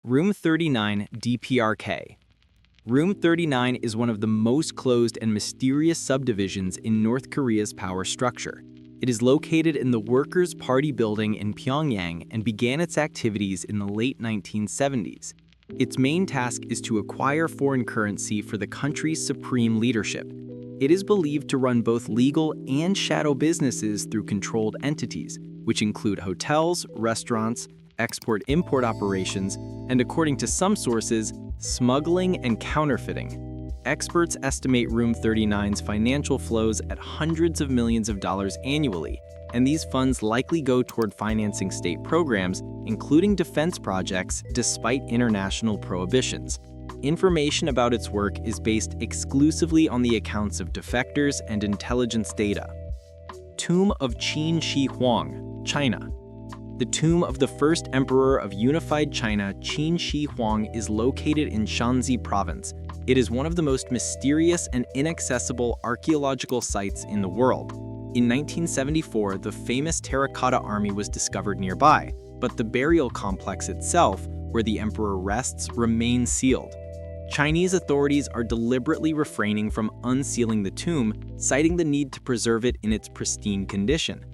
Room 39 DPRK. Room 39 is one of the most closed and mysterious subdivisions in North Korea's power structure. It is located in the Workers' Party building in Pyongyang and began its activities in the late 1970s. Its main task is to acquire foreign currency for the country's supreme leadership. It is believed to run both legal and shadow businesses through controlled entities, which include hotels, restaurants, export-import operations, and according to some sources, smuggling and counterfeiting. Experts estimate Room 39's financial flows at hundreds of millions of dollars annually, and these funds likely go toward financing state programs, including defense projects, despite international prohibitions. Information about its work is based exclusively on the accounts of defectors and intelligence data. Tomb of Qin Shi Huang, China. The tomb of the first emperor of unified China, Qin Shi Huang, is located in Shanxi province. It is one of the most mysterious and inaccessible archaeological sites in the world. In 1974, the famous Terracotta Army was discovered nearby, but the burial complex itself, where the emperor rests, remains sealed. Chinese authorities are deliberately refraining from unsealing the tomb, citing the need to preserve it in its pristine condition.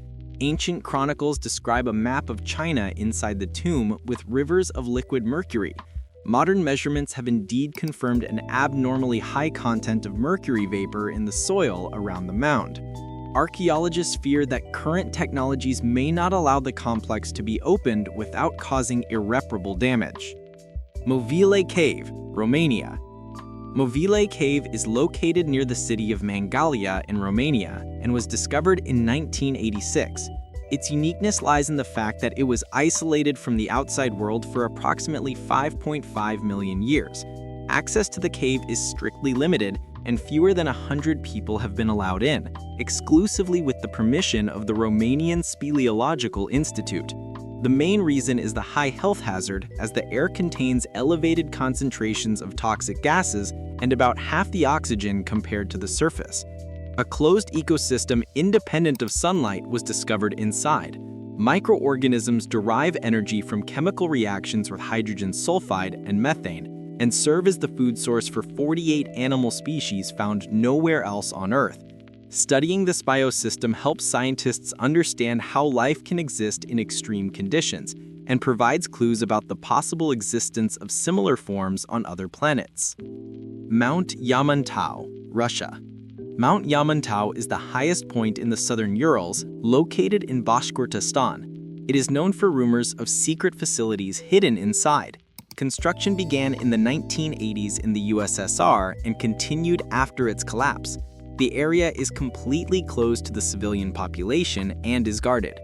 Ancient chronicles describe a map of China inside the tomb with rivers of liquid mercury. Modern measurements have indeed confirmed an abnormally high content of mercury vapor in the soil around the mound. Archaeologists fear that current technologies may not allow the complex to be opened without causing irreparable damage. Movile Cave, Romania. Movile Cave is located near the city of Mangalia in Romania and was discovered in 1986. Its uniqueness lies in the fact that it was isolated from the outside world for approximately 5.5 million years. Access to the cave is strictly limited, and fewer than 100 people have been allowed in, exclusively with the permission of the Romanian Speleological Institute. The main reason is the high health hazard, as the air contains elevated concentrations of toxic gases and about half the oxygen compared to the surface. A closed ecosystem independent of sunlight was discovered inside. Microorganisms derive energy from chemical reactions with hydrogen sulfide and methane, and serve as the food source for 48 animal species found nowhere else on Earth. Studying this biosystem helps scientists understand how life can exist in extreme conditions and provides clues about the possible existence of similar forms on other planets. Mount Yamantau, Russia. Mount Yamantau is the highest point in the Southern Urals, located in Bashkortostan. It is known for rumors of secret facilities hidden inside. Construction began in the 1980s in the USSR and continued after its collapse. The area is completely closed to the civilian population and is guarded.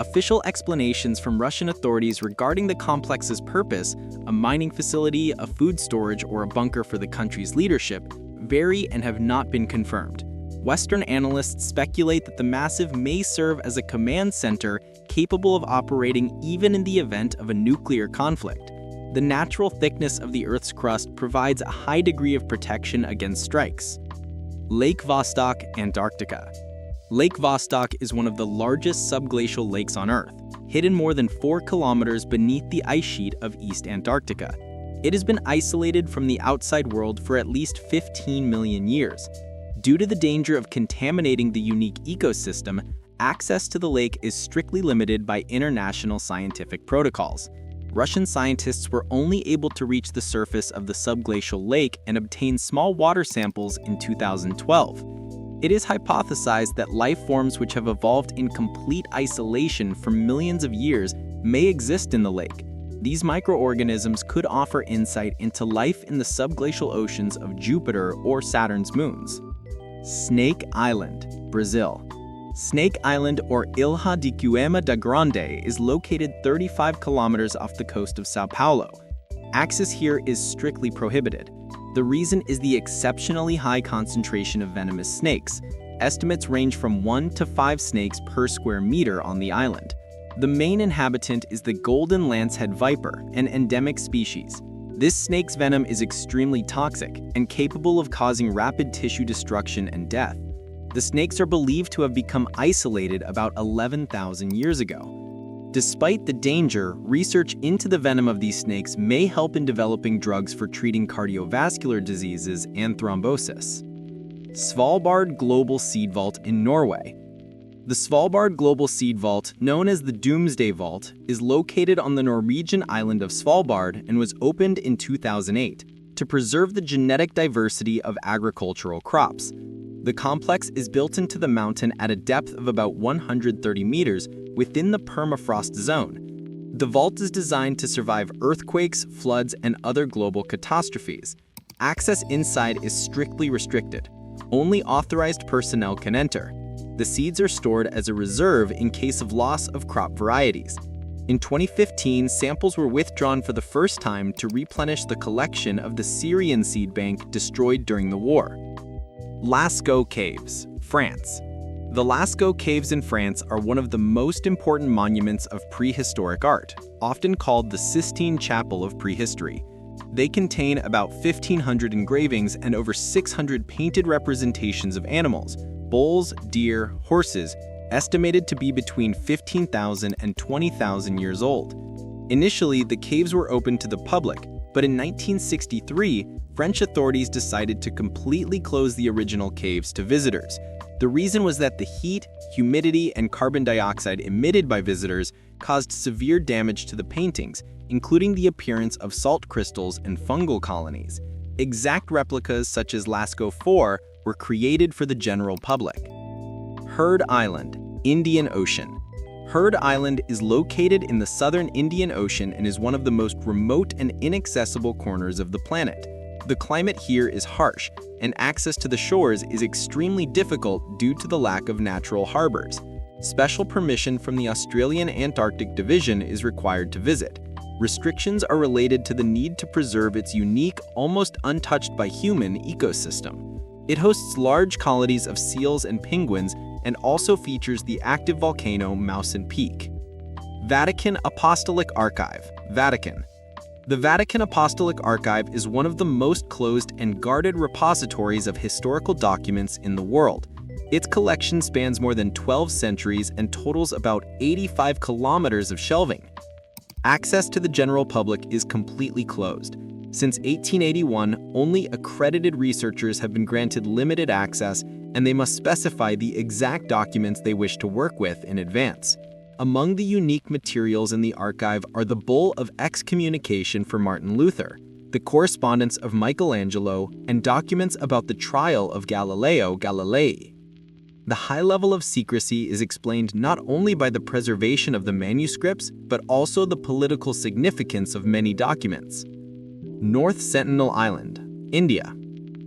Official explanations from Russian authorities regarding the complex's purpose, a mining facility, a food storage, or a bunker for the country's leadership, vary and have not been confirmed. Western analysts speculate that the massive may serve as a command center capable of operating even in the event of a nuclear conflict. The natural thickness of the Earth's crust provides a high degree of protection against strikes. Lake Vostok, Antarctica. Lake Vostok is one of the largest subglacial lakes on Earth, hidden more than 4 kilometers beneath the ice sheet of East Antarctica. It has been isolated from the outside world for at least 15 million years. Due to the danger of contaminating the unique ecosystem, access to the lake is strictly limited by international scientific protocols. Russian scientists were only able to reach the surface of the subglacial lake and obtain small water samples in 2012. It is hypothesized that life forms which have evolved in complete isolation for millions of years may exist in the lake. These microorganisms could offer insight into life in the subglacial oceans of Jupiter or Saturn's moons. Snake Island, Brazil. Snake Island, or Ilha de Cuema da Grande, is located 35 kilometers off the coast of Sao Paulo. Access here is strictly prohibited. The reason is the exceptionally high concentration of venomous snakes. Estimates range from 1 to 5 snakes per square meter on the island. The main inhabitant is the golden lancehead viper, an endemic species. This snake's venom is extremely toxic and capable of causing rapid tissue destruction and death. The snakes are believed to have become isolated about 11,000 years ago. Despite the danger, research into the venom of these snakes may help in developing drugs for treating cardiovascular diseases and thrombosis. Svalbard Global Seed Vault in Norway. The Svalbard Global Seed Vault, known as the Doomsday Vault, is located on the Norwegian island of Svalbard and was opened in 2008 to preserve the genetic diversity of agricultural crops. The complex is built into the mountain at a depth of about 130 meters within the permafrost zone. The vault is designed to survive earthquakes, floods, and other global catastrophes. Access inside is strictly restricted. Only authorized personnel can enter. The seeds are stored as a reserve in case of loss of crop varieties. In 2015, samples were withdrawn for the first time to replenish the collection of the Syrian seed bank destroyed during the war. Lascaux Caves, France. The Lascaux Caves in France are one of the most important monuments of prehistoric art, often called the Sistine Chapel of Prehistory. They contain about 1,500 engravings and over 600 painted representations of animals, bulls, deer, horses, estimated to be between 15,000 and 20,000 years old. Initially, the caves were open to the public, but in 1963, French authorities decided to completely close the original caves to visitors. The reason was that the heat, humidity, and carbon dioxide emitted by visitors caused severe damage to the paintings, including the appearance of salt crystals and fungal colonies. Exact replicas such as Lascaux 4 were created for the general public. Heard Island, Indian Ocean. Heard Island is located in the southern Indian Ocean and is one of the most remote and inaccessible corners of the planet. The climate here is harsh, and access to the shores is extremely difficult due to the lack of natural harbors. Special permission from the Australian Antarctic Division is required to visit. Restrictions are related to the need to preserve its unique, almost untouched by human ecosystem. It hosts large colonies of seals and penguins and also features the active volcano Mawson Peak. Vatican Apostolic Archive, Vatican. The Vatican Apostolic Archive is one of the most closed and guarded repositories of historical documents in the world. Its collection spans more than 12 centuries and totals about 85 kilometers of shelving. Access to the general public is completely closed. Since 1881, only accredited researchers have been granted limited access, and they must specify the exact documents they wish to work with in advance. Among the unique materials in the archive are the bull of excommunication for Martin Luther, the correspondence of Michelangelo, and documents about the trial of Galileo Galilei. The high level of secrecy is explained not only by the preservation of the manuscripts, but also the political significance of many documents. North Sentinel Island, India.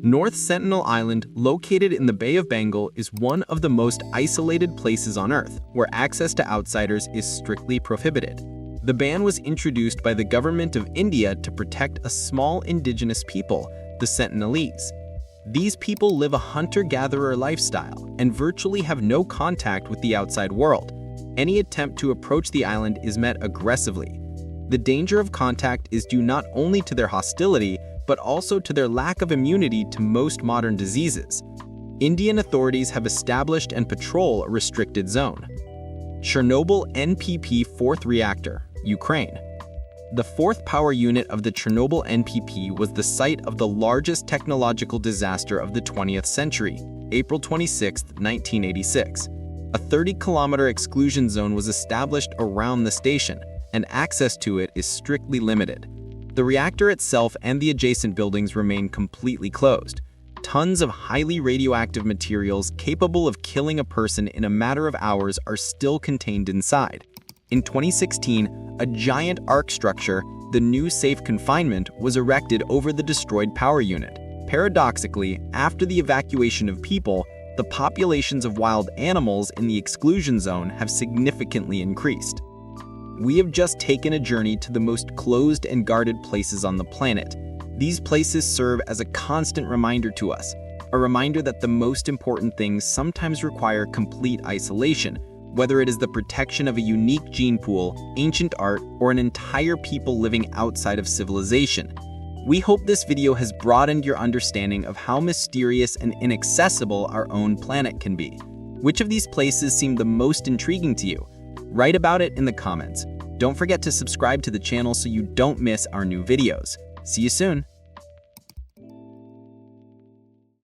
North Sentinel Island, located in the Bay of Bengal, is one of the most isolated places on Earth, where access to outsiders is strictly prohibited. The ban was introduced by the government of India to protect a small indigenous people, the Sentinelese. These people live a hunter-gatherer lifestyle and virtually have no contact with the outside world. Any attempt to approach the island is met aggressively. The danger of contact is due not only to their hostility, but also to their lack of immunity to most modern diseases. Indian authorities have established and patrol a restricted zone. Chernobyl NPP 4th Reactor, Ukraine. The fourth power unit of the Chernobyl NPP was the site of the largest technological disaster of the 20th century, April 26, 1986. A 30-kilometer exclusion zone was established around the station, and access to it is strictly limited. The reactor itself and the adjacent buildings remain completely closed. Tons of highly radioactive materials capable of killing a person in a matter of hours are still contained inside. In 2016, a giant arc structure, the new safe confinement, was erected over the destroyed power unit. Paradoxically, after the evacuation of people, the populations of wild animals in the exclusion zone have significantly increased. We have just taken a journey to the most closed and guarded places on the planet. These places serve as a constant reminder to us, a reminder that the most important things sometimes require complete isolation, whether it is the protection of a unique gene pool, ancient art, or an entire people living outside of civilization. We hope this video has broadened your understanding of how mysterious and inaccessible our own planet can be. Which of these places seemed the most intriguing to you? Write about it in the comments. Don't forget to subscribe to the channel so you don't miss our new videos. See you soon!